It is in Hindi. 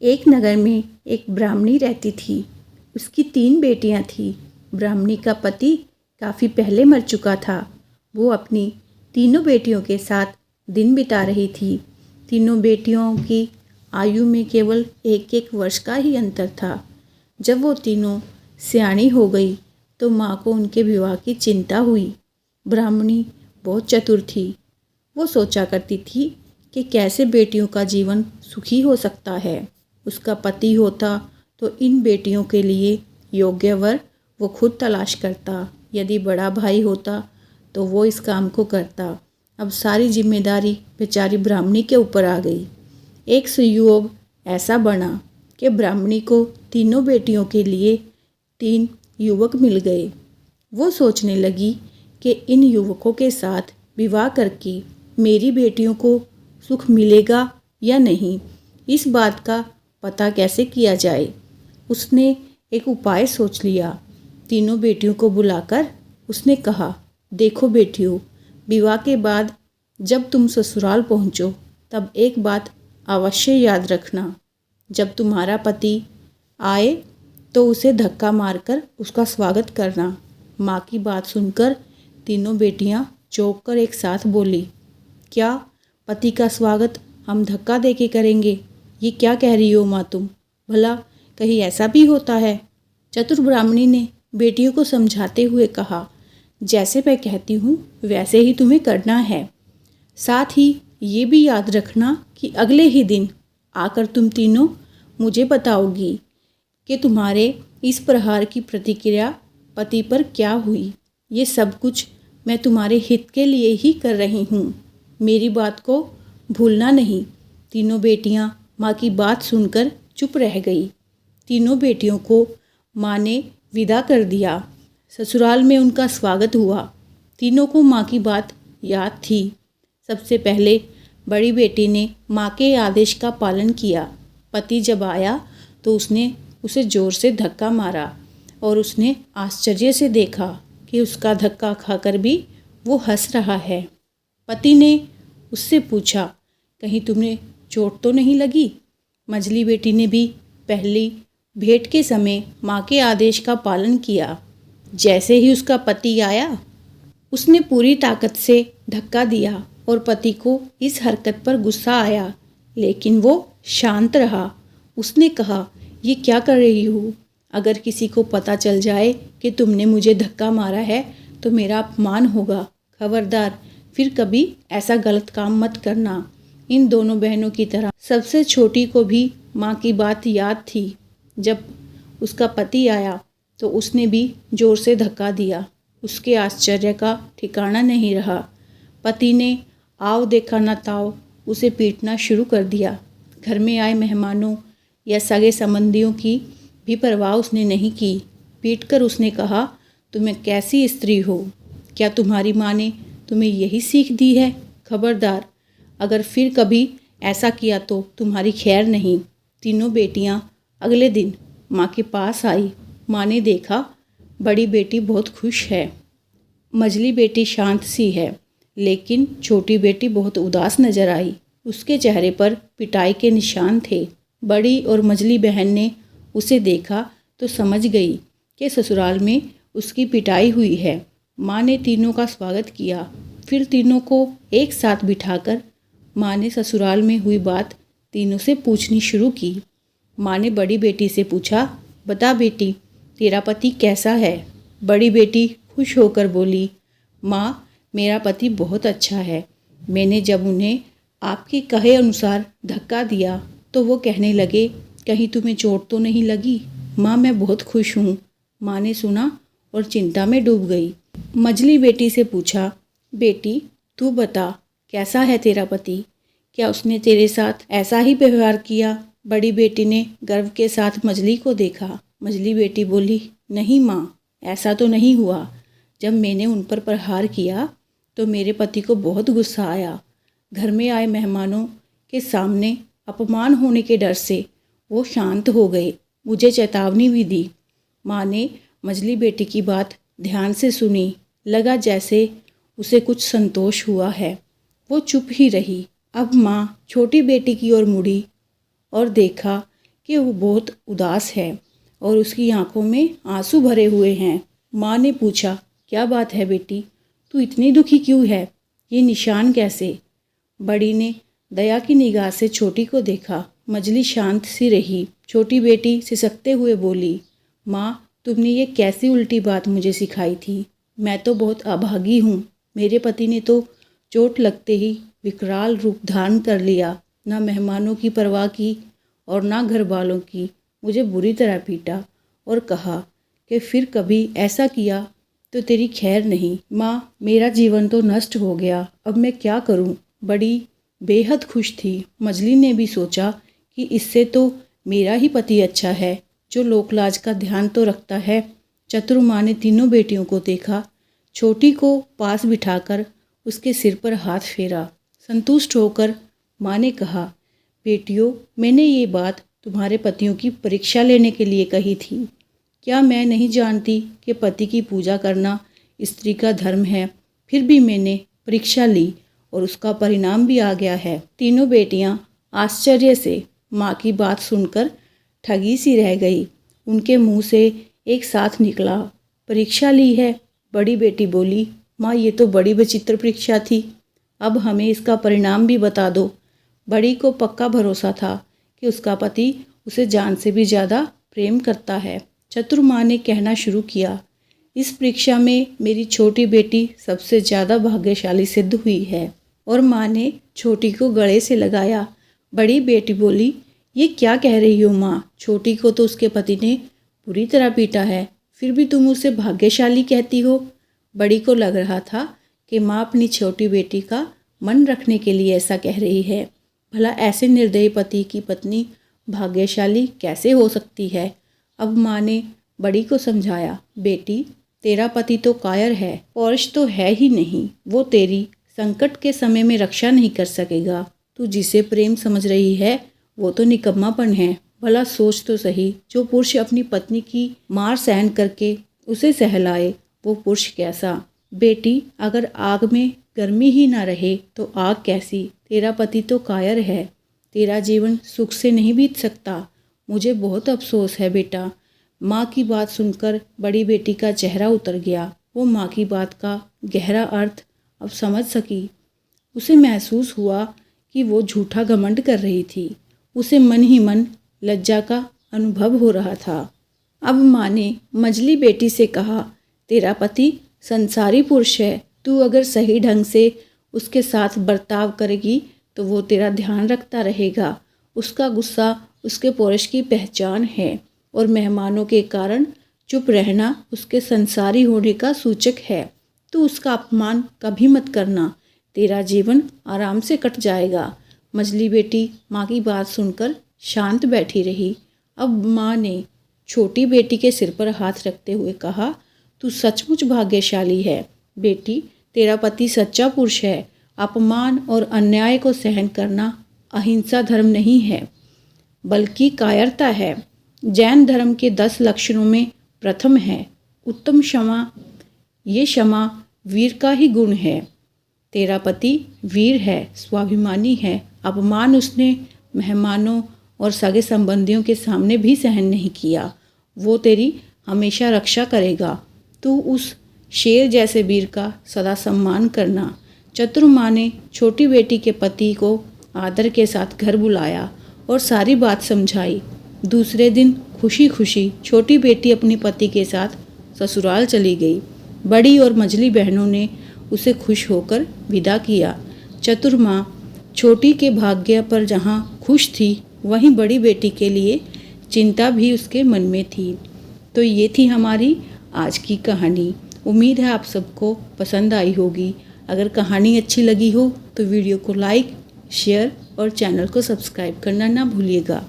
एक नगर में एक ब्राह्मणी रहती थी। उसकी 3 बेटियां थीं। ब्राह्मणी का पति काफ़ी पहले मर चुका था। वो अपनी तीनों बेटियों के साथ दिन बिता रही थी। तीनों बेटियों की आयु में केवल 1-1 वर्ष का ही अंतर था। जब वो तीनों सयानी हो गई तो माँ को उनके विवाह की चिंता हुई। ब्राह्मणी बहुत चतुर थी। वो सोचा करती थी कि कैसे बेटियों का जीवन सुखी हो सकता है। उसका पति होता तो इन बेटियों के लिए योग्य वर वो खुद तलाश करता। यदि बड़ा भाई होता तो वो इस काम को करता। अब सारी जिम्मेदारी बेचारी ब्राह्मणी के ऊपर आ गई। एक संयोग ऐसा बना कि ब्राह्मणी को तीनों बेटियों के लिए 3 युवक मिल गए। वो सोचने लगी कि इन युवकों के साथ विवाह करके मेरी बेटियों को सुख मिलेगा या नहीं, इस बात का पता कैसे किया जाए। उसने एक उपाय सोच लिया। तीनों बेटियों को बुलाकर उसने कहा, देखो बेटियों, विवाह के बाद जब तुम ससुराल पहुँचो तब एक बात अवश्य याद रखना। जब तुम्हारा पति आए तो उसे धक्का मारकर उसका स्वागत करना। माँ की बात सुनकर तीनों बेटियां चौंक कर एक साथ बोली, क्या पति का स्वागत हम धक्का दे के करेंगे? ये क्या कह रही हो माँ तुम? भला कहीं ऐसा भी होता है? चतुर ब्राह्मणी ने बेटियों को समझाते हुए कहा, जैसे मैं कहती हूँ वैसे ही तुम्हें करना है। साथ ही ये भी याद रखना कि अगले ही दिन आकर तुम तीनों मुझे बताओगी कि तुम्हारे इस प्रहार की प्रतिक्रिया पति पर क्या हुई। ये सब कुछ मैं तुम्हारे हित के लिए ही कर रही हूँ। मेरी बात को भूलना नहीं। तीनों बेटियाँ माँ की बात सुनकर चुप रह गई। तीनों बेटियों को माँ ने विदा कर दिया। ससुराल में उनका स्वागत हुआ। तीनों को माँ की बात याद थी। सबसे पहले बड़ी बेटी ने माँ के आदेश का पालन किया। पति जब आया तो उसने उसे ज़ोर से धक्का मारा और उसने आश्चर्य से देखा कि उसका धक्का खाकर भी वो हंस रहा है। पति ने उससे पूछा, कहीं तुम्हें चोट तो नहीं लगी? मझली बेटी ने भी पहली भेंट के समय माँ के आदेश का पालन किया। जैसे ही उसका पति आया उसने पूरी ताकत से धक्का दिया और पति को इस हरकत पर गुस्सा आया, लेकिन वो शांत रहा। उसने कहा, ये क्या कर रही हो? अगर किसी को पता चल जाए कि तुमने मुझे धक्का मारा है तो मेरा अपमान होगा। खबरदार, फिर कभी ऐसा गलत काम मत करना। इन दोनों बहनों की तरह सबसे छोटी को भी माँ की बात याद थी। जब उसका पति आया तो उसने भी ज़ोर से धक्का दिया। उसके आश्चर्य का ठिकाना नहीं रहा। पति ने आओ देखा न ताओ उसे पीटना शुरू कर दिया। घर में आए मेहमानों या सगे संबंधियों की भी परवाह उसने नहीं की। पीटकर उसने कहा, तुम्हें कैसी स्त्री हो? क्या तुम्हारी माँ ने तुम्हें यही सीख दी है? खबरदार, अगर फिर कभी ऐसा किया तो तुम्हारी खैर नहीं। तीनों बेटियां अगले दिन माँ के पास आई। माँ ने देखा बड़ी बेटी बहुत खुश है, मझली बेटी शांत सी है, लेकिन छोटी बेटी बहुत उदास नजर आई। उसके चेहरे पर पिटाई के निशान थे। बड़ी और मझली बहन ने उसे देखा तो समझ गई कि ससुराल में उसकी पिटाई हुई है। माँ ने तीनों का स्वागत किया। फिर तीनों को एक साथ बिठाकर माँ ने ससुराल में हुई बात तीनों से पूछनी शुरू की। माँ ने बड़ी बेटी से पूछा, बता बेटी, तेरा पति कैसा है? बड़ी बेटी खुश होकर बोली, माँ, मेरा पति बहुत अच्छा है। मैंने जब उन्हें आपके कहे अनुसार धक्का दिया तो वो कहने लगे, कहीं तुम्हें चोट तो नहीं लगी? माँ, मैं बहुत खुश हूँ। माँ ने सुना और चिंता में डूब गई। मझली बेटी से पूछा, बेटी तू बता, कैसा है तेरा पति? क्या उसने तेरे साथ ऐसा ही व्यवहार किया? बड़ी बेटी ने गर्व के साथ मझली को देखा। मझली बेटी बोली, नहीं माँ, ऐसा तो नहीं हुआ। जब मैंने उन पर प्रहार किया तो मेरे पति को बहुत गुस्सा आया। घर में आए मेहमानों के सामने अपमान होने के डर से वो शांत हो गए। मुझे चेतावनी भी दी। माँ ने मझली बेटी की बात ध्यान से सुनी। लगा जैसे उसे कुछ संतोष हुआ है। वो चुप ही रही। अब माँ छोटी बेटी की ओर मुड़ी और देखा कि वो बहुत उदास है और उसकी आंखों में आंसू भरे हुए हैं। माँ ने पूछा, क्या बात है बेटी, तू इतनी दुखी क्यों है? ये निशान कैसे? बड़ी ने दया की निगाह से छोटी को देखा। मजली शांत सी रही। छोटी बेटी सिसकते हुए बोली, माँ, तुमने ये कैसी उल्टी बात मुझे सिखाई थी? मैं तो बहुत अभागी हूँ। मेरे पति ने तो चोट लगते ही विकराल रूप धारण कर लिया, ना मेहमानों की परवाह की और ना घर वालों की। मुझे बुरी तरह पीटा और कहा कि फिर कभी ऐसा किया तो तेरी खैर नहीं। माँ, मेरा जीवन तो नष्ट हो गया, अब मैं क्या करूँ? बड़ी बेहद खुश थी। मजली ने भी सोचा कि इससे तो मेरा ही पति अच्छा है, जो लोकलाज का ध्यान तो रखता है। चतुर माँ ने तीनों बेटियों को देखा, छोटी को पास बिठाकर उसके सिर पर हाथ फेरा। संतुष्ट होकर माँ ने कहा, बेटियों, मैंने ये बात तुम्हारे पतियों की परीक्षा लेने के लिए कही थी। क्या मैं नहीं जानती कि पति की पूजा करना स्त्री का धर्म है? फिर भी मैंने परीक्षा ली और उसका परिणाम भी आ गया है। तीनों बेटियां आश्चर्य से माँ की बात सुनकर ठगी सी रह गई। उनके मुंह से एक साथ निकला, परीक्षा ली है? बड़ी बेटी बोली, माँ, ये तो बड़ी विचित्र परीक्षा थी। अब हमें इसका परिणाम भी बता दो। बड़ी को पक्का भरोसा था कि उसका पति उसे जान से भी ज़्यादा प्रेम करता है। चतुर माँ ने कहना शुरू किया, इस परीक्षा में मेरी छोटी बेटी सबसे ज़्यादा भाग्यशाली सिद्ध हुई है। और माँ ने छोटी को गले से लगाया। बड़ी बेटी बोली, ये क्या कह रही हो माँ? छोटी को तो उसके पति ने बुरी तरह पीटा है, फिर भी तुम उसे भाग्यशाली कहती हो। बड़ी को लग रहा था कि माँ अपनी छोटी बेटी का मन रखने के लिए ऐसा कह रही है। भला ऐसे निर्दयी पति की पत्नी भाग्यशाली कैसे हो सकती है? अब माँ ने बड़ी को समझाया, बेटी, तेरा पति तो कायर है, पौरुष तो है ही नहीं। वो तेरी संकट के समय में रक्षा नहीं कर सकेगा। तू जिसे प्रेम समझ रही है वो तो निकम्मापन है। भला सोच तो सही, जो पुरुष अपनी पत्नी की मार सहन करके उसे सहलाए, वो पुरुष कैसा? बेटी, अगर आग में गर्मी ही ना रहे तो आग कैसी? तेरा पति तो कायर है, तेरा जीवन सुख से नहीं बीत सकता। मुझे बहुत अफसोस है बेटा। माँ की बात सुनकर बड़ी बेटी का चेहरा उतर गया। वो माँ की बात का गहरा अर्थ अब समझ सकी। उसे महसूस हुआ कि वो झूठा घमंड कर रही थी। उसे मन ही मन लज्जा का अनुभव हो रहा था। अब माँ ने मजली बेटी से कहा, तेरा पति संसारी पुरुष है। तू अगर सही ढंग से उसके साथ बर्ताव करेगी तो वो तेरा ध्यान रखता रहेगा। उसका गुस्सा उसके पौरुष की पहचान है और मेहमानों के कारण चुप रहना उसके संसारी होने का सूचक है। तू उसका अपमान कभी मत करना, तेरा जीवन आराम से कट जाएगा। मजली बेटी माँ की बात सुनकर शांत बैठी रही। अब माँ ने छोटी बेटी के सिर पर हाथ रखते हुए कहा, तू सचमुच भाग्यशाली है बेटी, तेरा पति सच्चा पुरुष है। अपमान और अन्याय को सहन करना अहिंसा धर्म नहीं है, बल्कि कायरता है। जैन धर्म के 10 लक्षणों में प्रथम है उत्तम क्षमा। ये क्षमा वीर का ही गुण है। तेरा पति वीर है, स्वाभिमानी है। अपमान उसने मेहमानों और सगे संबंधियों के सामने भी सहन नहीं किया। वो तेरी हमेशा रक्षा करेगा। तू उस शेर जैसे वीर का सदा सम्मान करना। चतुर माँ ने छोटी बेटी के पति को आदर के साथ घर बुलाया और सारी बात समझाई। दूसरे दिन खुशी खुशी छोटी बेटी अपने पति के साथ ससुराल चली गई। बड़ी और मझली बहनों ने उसे खुश होकर विदा किया। चतुर माँ छोटी के भाग्य पर जहाँ खुश थी, वहीं बड़ी बेटी के लिए चिंता भी उसके मन में थी। तो ये थी हमारी आज की कहानी। उम्मीद है आप सबको पसंद आई होगी। अगर कहानी अच्छी लगी हो तो वीडियो को लाइक, शेयर और चैनल को सब्सक्राइब करना ना भूलिएगा।